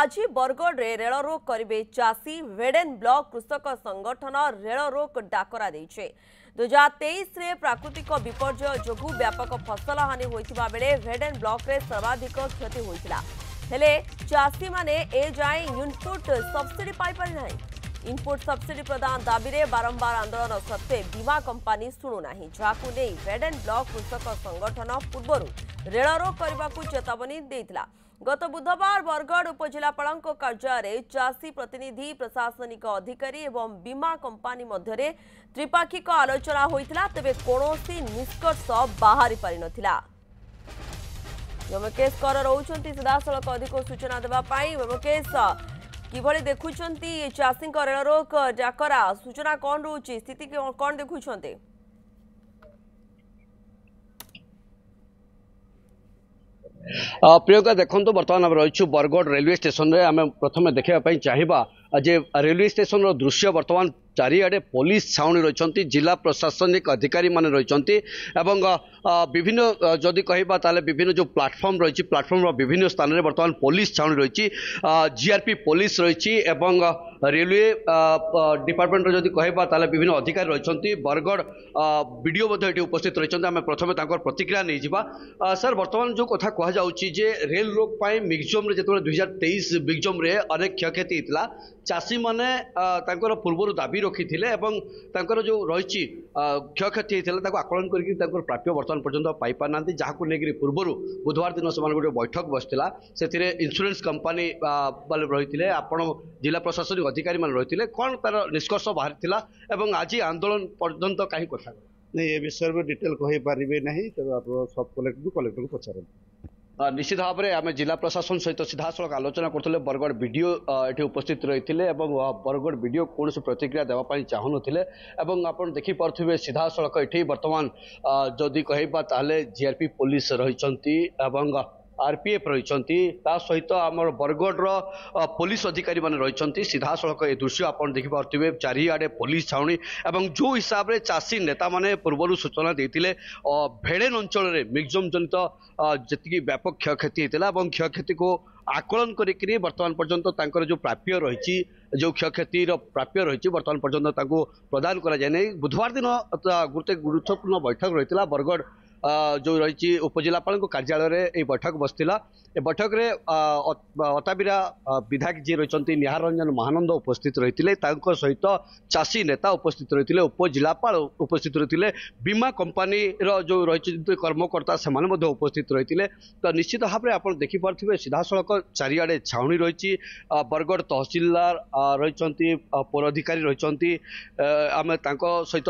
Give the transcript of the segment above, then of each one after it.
आज बरगढ़ रे रेल रोक करेंगे चाषी वेडेन ब्लॉक कृषक संगठन रेल रोक डाकरा देइछे। 2023 रे प्राकृतिक विपर्यय जोगु व्यापक फसल हानि होइतिबा बेले वेडेन ब्लॉक रे सर्वाधिक क्षति होइतिला। हेले चाषी माने ए जाय इनपुट सब्सिडी पाई पारि नाही। इनपुट सब्सिडी प्रदान दाबी रे बारंबार आंदोलन सत्वे बीमा कंपनी शुणु नाही, जाकु नै वेडेन ब्लॉक कृषक संगठन पूर्वरु रेल रोक करबाकू चेतावनी देइतिला। गत बुधवार बरगढ़ उपजिलापाल कार्यालय चाषी प्रतिनिधि प्रशासनिक अधिकारी एवं बीमा कंपनी मध्य त्रिपाक्षिक आलोचना होइतिला, तेबे कोनोसी निष्कर्ष बाहरी पारि नथिला। व्योमकेश कर रहउछंती सीधासलख अधिक सूचना देबा पाई। व्योमकेश किभଳି देखुछंती चाषी रेल रोक डाकरा सूचना कौन रहउची, स्थिति कौन देखुछंती? प्रियंका देखो बर्तमान आम रही बरगढ़ रेलवे स्टेशन रे आम प्रथम देखा चाहिए जे रेलवे स्टेशन रो दृश्य बर्तमान चारिआडे पुलिस छाउनी रही, जिला प्रशासनिक अधिकारी माने रही एवं विभिन्न जदि कहबा ताले विभिन्न जो प्लाटफर्म रही प्लाटफर्म विभिन्न स्थान में बर्तमान पुलिस छाउनी रही, जीआरपी पुलिस रही एवं रेलवे डिपार्टमेंट जदि कहबा ताले विभिन्न अधिकारी रही। बरगढ़ वीडियो ये उपस्थित रही, आम प्रथम प्रतिक्रिया नहीं जावा। सर बर्तमान जो कथा कह जाउची जे रेल रोक पाई मिक्जम रे जेतबे 2023 मिक्जम रे अनेक क्षयक्षति होता, चाषी माने तांकर पूर्व दाबी रखिथिले एवं तांकर जो रही क्षयक्षति होता आकलन करके प्राप्य बर्तमान पर्यंत पाई पार नांती, जहां लेकिन पूर्व बुधवार दिन से गोटे बैठक बसला से इंश्योरेंस कंपनी वाले रही आपण जिला प्रशासनिक अधिकारी मान रही कौन तार निष्कर्ष बाहर थिला एवं आज आंदोलन पर्यंत कहीं कथा नहीं ए विषय में डिटेल कहि पारिबे नहीं, तब आप सब कलेक्टर को पचार। निश्चित भाव में आम जिला प्रशासन सहित सीधासलख आलोचना करते बरगढ़ वीडियो ये उपस्थित रही बरगढ़ वीडियो कौन प्रतिक्रिया देवाई चाहून आप देखिपे सीधासलख ये बर्तमान जदि कहबा ताले जीआरपी पुलिस रही आरपीएफ रही सहित आम बरगढ़ पुलिस अधिकारी मान रही सीधासलख ये दृश्य आप देखिपे चारिआडे पुलिस छाउनी एवं जो हिसाब से चाषी नेता माने पूर्व सूचना देते भेड़ेन अंचल में मिक्जम जनित जी व्यापक क्षयक्षति होता और क्षयक्षति को आकलन करी बर्तमान पर्यंत जो प्राप्य रही जो क्षयक्षति प्राप्य रही बर्तमान पर्यंत प्रदान कर बुधवार दिन गोटे गुरुत्वपूर्ण बैठक रही बरगढ़ जो रही उपजिलापाल कार्यालय ये बैठक बसला। ए बैठक रे अताबिरा विधायक जी रही निहार रंजन महानंद उपस्थित रही सहित चाषी नेता उपस्थित रही उपजिलापाल उपस्थित रही बीमा कंपनी जो रही कर्मकर्ता से उपस्थित रही। तो निश्चित भाव में आप देखिपे सीधासलख चारिआडे छाउनी रही बरगढ़ तहसिलदार रही पौर अधिकारी रही आम सहित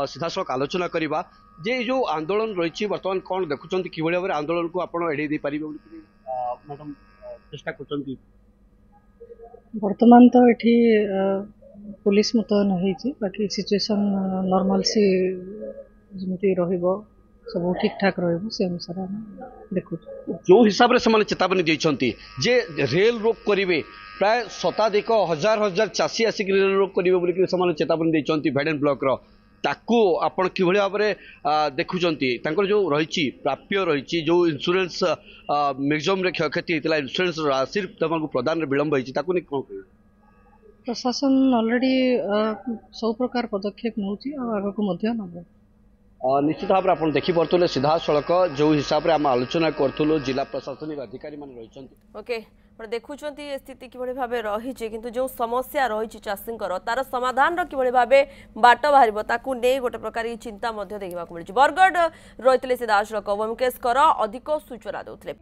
सीधासलख आलोचना करवा जे जो आंदोलन रही बर्तमान कौन देखुं कि भाव में आंदोलन को आप एड़े पारे मैडम चेष्टा कर बर्तमान तो ये पुलिस मुतयन होती बाकी सिचुएशन नॉर्मल सी जमी रहिबो सब ठीक ठाक रहिबो से अनुसार देखु जो हिसाब से चेतावनी देइछंती जे रेल रोक करिवे प्राय शताधिक हजार हजार चाषी आसिक रेल रोक करिवे बोली से चेतावनी देइछंती भेडेन ब्लॉक रो ताकू आपण किभଳି भाव में देखुचंती तांकर जो रही प्राप्य रही जो इंश्योरेंस मिक्जम रे क्षयक्षति होता इंश्योरेंस राशि तुमको प्रदान विलंब होती प्रशासन ऑलरेडी सब प्रकार पदक्षेप नौची आग को नब निश्चित भाव में आप देखिपे सीधासलख जो हिसाब से आम आलोचना करूँ जिला प्रशासनिक अधिकारी मान रही ओके देखुंत स्थिति किभଳି भाबे रही किंतु जो समस्या रही चाषी तार समाधान किभଳି भाबे बाट बाहर ताकू नहीं गोटे प्रकार चिंता देखा मिली। बरगढ़ रही सीधासलख व्योमकेश कर अधिक सूचना देते।